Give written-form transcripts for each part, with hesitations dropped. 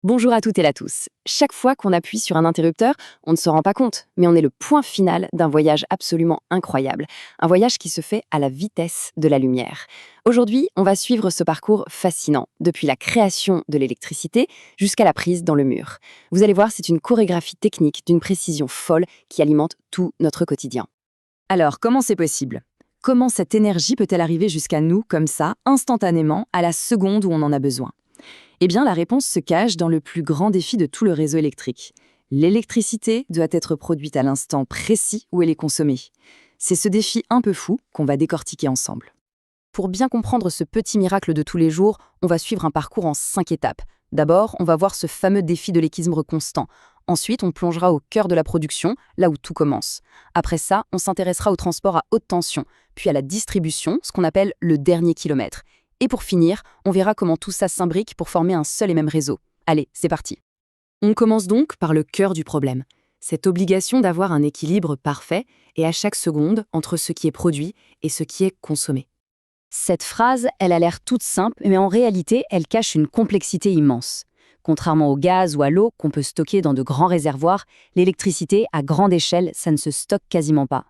Bonjour à toutes et à tous. Chaque fois qu'on appuie sur un interrupteur, on ne se rend pas compte, mais on est le point final d'un voyage absolument incroyable. Un voyage qui se fait à la vitesse de la lumière. Aujourd'hui, on va suivre ce parcours fascinant, depuis la création de l'électricité jusqu'à la prise dans le mur. Vous allez voir, c'est une chorégraphie technique d'une précision folle qui alimente tout notre quotidien. Alors, comment c'est possible? Comment cette énergie peut-elle arriver jusqu'à nous comme ça, instantanément, à la seconde où on en a besoin? Eh bien, la réponse se cache dans le plus grand défi de tout le réseau électrique. L'électricité doit être produite à l'instant précis où elle est consommée. C'est ce défi un peu fou qu'on va décortiquer ensemble. Pour bien comprendre ce petit miracle de tous les jours, on va suivre un parcours en 5 étapes. D'abord, on va voir ce fameux défi de l'équilibre constant. Ensuite, on plongera au cœur de la production, là où tout commence. Après ça, on s'intéressera au transport à haute tension, puis à la distribution, ce qu'on appelle le dernier kilomètre. Et pour finir, on verra comment tout ça s'imbrique pour former un seul et même réseau. Allez, c'est parti. On commence donc par le cœur du problème. Cette obligation d'avoir un équilibre parfait et à chaque seconde entre ce qui est produit et ce qui est consommé. Cette phrase, elle a l'air toute simple, mais en réalité, elle cache une complexité immense. Contrairement au gaz ou à l'eau qu'on peut stocker dans de grands réservoirs, l'électricité, à grande échelle, ça ne se stocke quasiment pas.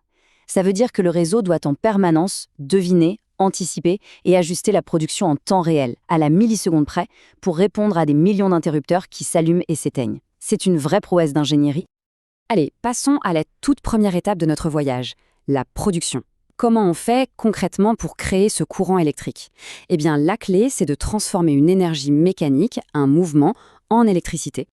Ça veut dire que le réseau doit en permanence deviner, anticiper et ajuster la production en temps réel, à la milliseconde près, pour répondre à des millions d'interrupteurs qui s'allument et s'éteignent. C'est une vraie prouesse d'ingénierie. Allez, passons à la toute première étape de notre voyage, la production. Comment on fait concrètement pour créer ce courant électrique? Eh bien, la clé, c'est de transformer une énergie mécanique, un mouvement, en électricité.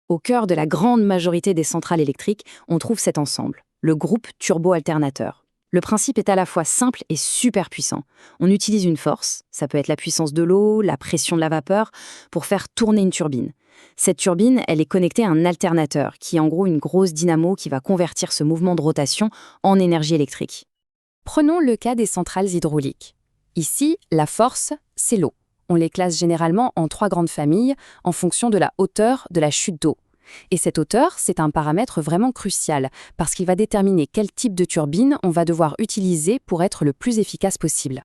Au cœur de la grande majorité des centrales électriques, on trouve cet ensemble, le groupe turbo-alternateur. Le principe est à la fois simple et super puissant. On utilise une force, ça peut être la puissance de l'eau, la pression de la vapeur, pour faire tourner une turbine. Cette turbine, elle est connectée à un alternateur, qui est en gros une grosse dynamo qui va convertir ce mouvement de rotation en énergie électrique. Prenons le cas des centrales hydrauliques. Ici, la force, c'est l'eau. On les classe généralement en 3 grandes familles en fonction de la hauteur de la chute d'eau. Et cette hauteur, c'est un paramètre vraiment crucial parce qu'il va déterminer quel type de turbine on va devoir utiliser pour être le plus efficace possible.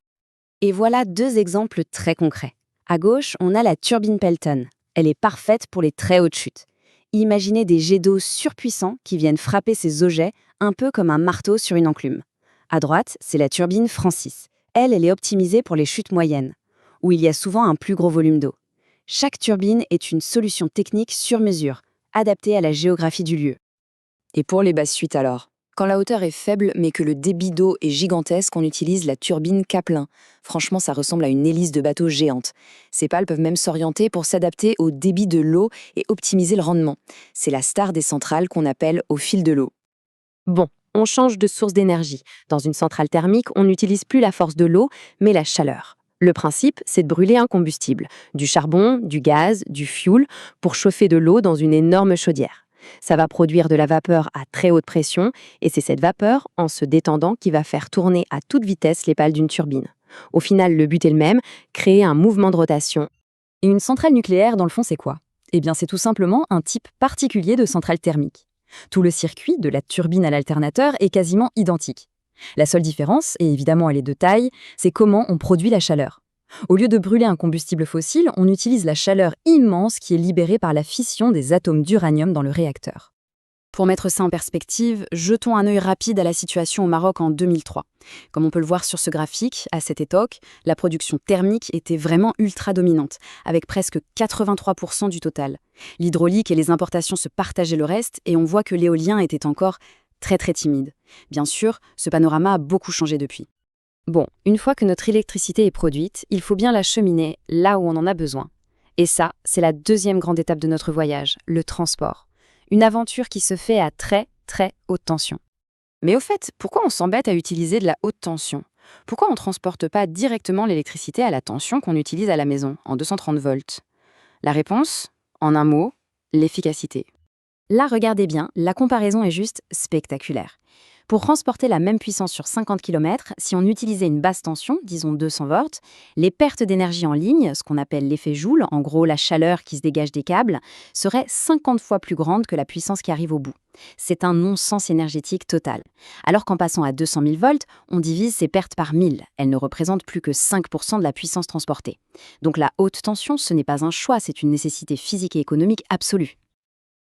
Et voilà 2 exemples très concrets. À gauche, on a la turbine Pelton. Elle est parfaite pour les très hautes chutes. Imaginez des jets d'eau surpuissants qui viennent frapper ces objets un peu comme un marteau sur une enclume. À droite, c'est la turbine Francis. Elle est optimisée pour les chutes moyennes, où il y a souvent un plus gros volume d'eau. Chaque turbine est une solution technique sur mesure, adaptée à la géographie du lieu. Et pour les basses chutes alors? Quand la hauteur est faible mais que le débit d'eau est gigantesque, on utilise la turbine Kaplan. Franchement, ça ressemble à une hélice de bateau géante. Ces pales peuvent même s'orienter pour s'adapter au débit de l'eau et optimiser le rendement. C'est la star des centrales qu'on appelle au fil de l'eau. Bon, on change de source d'énergie. Dans une centrale thermique, on n'utilise plus la force de l'eau, mais la chaleur. Le principe, c'est de brûler un combustible, du charbon, du gaz, du fioul, pour chauffer de l'eau dans une énorme chaudière. Ça va produire de la vapeur à très haute pression, et c'est cette vapeur, en se détendant, qui va faire tourner à toute vitesse les pales d'une turbine. Au final, le but est le même, créer un mouvement de rotation. Et une centrale nucléaire, dans le fond, c'est quoi? Eh bien, c'est tout simplement un type particulier de centrale thermique. Tout le circuit, de la turbine à l'alternateur, est quasiment identique. La seule différence, et évidemment elle est de taille, c'est comment on produit la chaleur. Au lieu de brûler un combustible fossile, on utilise la chaleur immense qui est libérée par la fission des atomes d'uranium dans le réacteur. Pour mettre ça en perspective, jetons un œil rapide à la situation au Maroc en 2003. Comme on peut le voir sur ce graphique, à cette époque, la production thermique était vraiment ultra dominante, avec presque 83% du total. L'hydraulique et les importations se partageaient le reste, et on voit que l'éolien était encore très très timide. Bien sûr, ce panorama a beaucoup changé depuis. Bon, une fois que notre électricité est produite, il faut bien la cheminer là où on en a besoin. Et ça, c'est la deuxième grande étape de notre voyage, le transport. Une aventure qui se fait à très, très haute tension. Mais au fait, pourquoi on s'embête à utiliser de la haute tension? Pourquoi on ne transporte pas directement l'électricité à la tension qu'on utilise à la maison, en 230 volts? La réponse, en un mot, l'efficacité. Là, regardez bien, la comparaison est juste spectaculaire. Pour transporter la même puissance sur 50 km, si on utilisait une basse tension, disons 200 volts, les pertes d'énergie en ligne, ce qu'on appelle l'effet Joule, en gros la chaleur qui se dégage des câbles, seraient 50 fois plus grandes que la puissance qui arrive au bout. C'est un non-sens énergétique total. Alors qu'en passant à 200 000 volts, on divise ces pertes par 1000. Elles ne représentent plus que 5% de la puissance transportée. Donc la haute tension, ce n'est pas un choix, c'est une nécessité physique et économique absolue.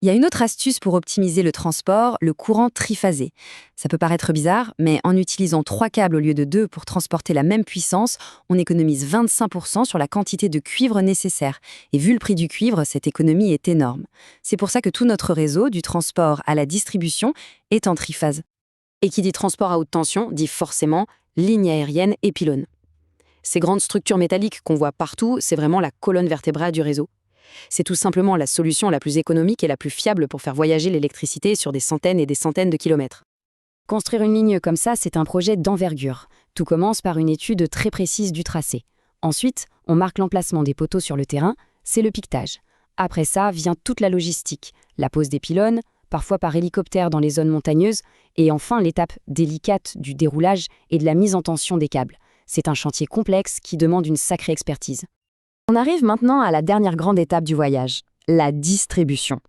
Il y a une autre astuce pour optimiser le transport, le courant triphasé. Ça peut paraître bizarre, mais en utilisant 3 câbles au lieu de 2 pour transporter la même puissance, on économise 25% sur la quantité de cuivre nécessaire. Et vu le prix du cuivre, cette économie est énorme. C'est pour ça que tout notre réseau, du transport à la distribution, est en triphase. Et qui dit transport à haute tension, dit forcément ligne aérienne et pylône. Ces grandes structures métalliques qu'on voit partout, c'est vraiment la colonne vertébrale du réseau. C'est tout simplement la solution la plus économique et la plus fiable pour faire voyager l'électricité sur des centaines et des centaines de kilomètres. Construire une ligne comme ça, c'est un projet d'envergure. Tout commence par une étude très précise du tracé. Ensuite, on marque l'emplacement des poteaux sur le terrain, c'est le piquetage. Après ça, vient toute la logistique, la pose des pylônes, parfois par hélicoptère dans les zones montagneuses, et enfin l'étape délicate du déroulage et de la mise en tension des câbles. C'est un chantier complexe qui demande une sacrée expertise. On arrive maintenant à la dernière grande étape du voyage, la distribution.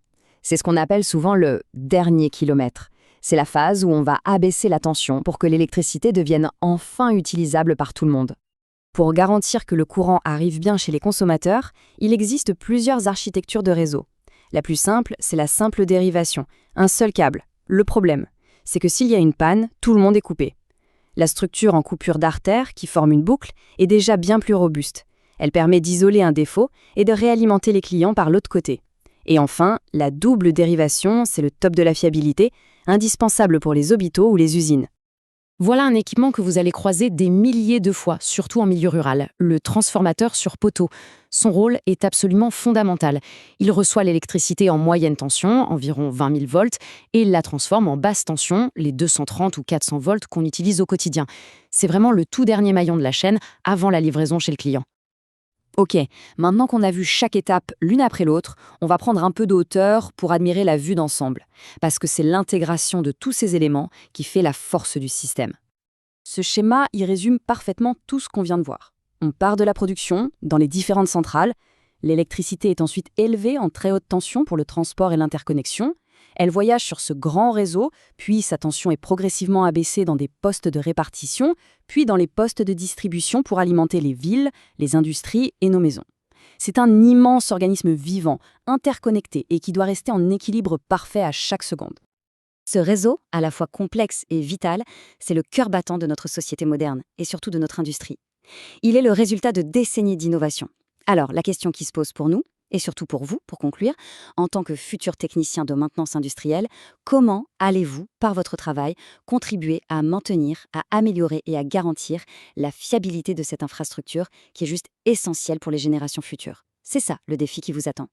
C'est ce qu'on appelle souvent le dernier kilomètre. C'est la phase où on va abaisser la tension pour que l'électricité devienne enfin utilisable par tout le monde. Pour garantir que le courant arrive bien chez les consommateurs, il existe plusieurs architectures de réseau. La plus simple, c'est la simple dérivation, un seul câble. Le problème, c'est que s'il y a une panne, tout le monde est coupé. La structure en coupure d'artère, qui forme une boucle, est déjà bien plus robuste. Elle permet d'isoler un défaut et de réalimenter les clients par l'autre côté. Et enfin, la double dérivation, c'est le top de la fiabilité, indispensable pour les hôpitaux ou les usines. Voilà un équipement que vous allez croiser des milliers de fois, surtout en milieu rural, le transformateur sur poteau. Son rôle est absolument fondamental. Il reçoit l'électricité en moyenne tension, environ 20 000 volts, et il la transforme en basse tension, les 230 ou 400 volts qu'on utilise au quotidien. C'est vraiment le tout dernier maillon de la chaîne avant la livraison chez le client. Ok, maintenant qu'on a vu chaque étape l'une après l'autre, on va prendre un peu de hauteur pour admirer la vue d'ensemble, parce que c'est l'intégration de tous ces éléments qui fait la force du système. Ce schéma y résume parfaitement tout ce qu'on vient de voir. On part de la production, dans les différentes centrales, l'électricité est ensuite élevée en très haute tension pour le transport et l'interconnexion, elle voyage sur ce grand réseau, puis sa tension est progressivement abaissée dans des postes de répartition, puis dans les postes de distribution pour alimenter les villes, les industries et nos maisons. C'est un immense organisme vivant, interconnecté et qui doit rester en équilibre parfait à chaque seconde. Ce réseau, à la fois complexe et vital, c'est le cœur battant de notre société moderne et surtout de notre industrie. Il est le résultat de décennies d'innovation. Alors, la question qui se pose pour nous, et surtout pour vous, pour conclure, en tant que futur technicien de maintenance industrielle, comment allez-vous, par votre travail, contribuer à maintenir, à améliorer et à garantir la fiabilité de cette infrastructure qui est juste essentielle pour les générations futures? C'est ça le défi qui vous attend.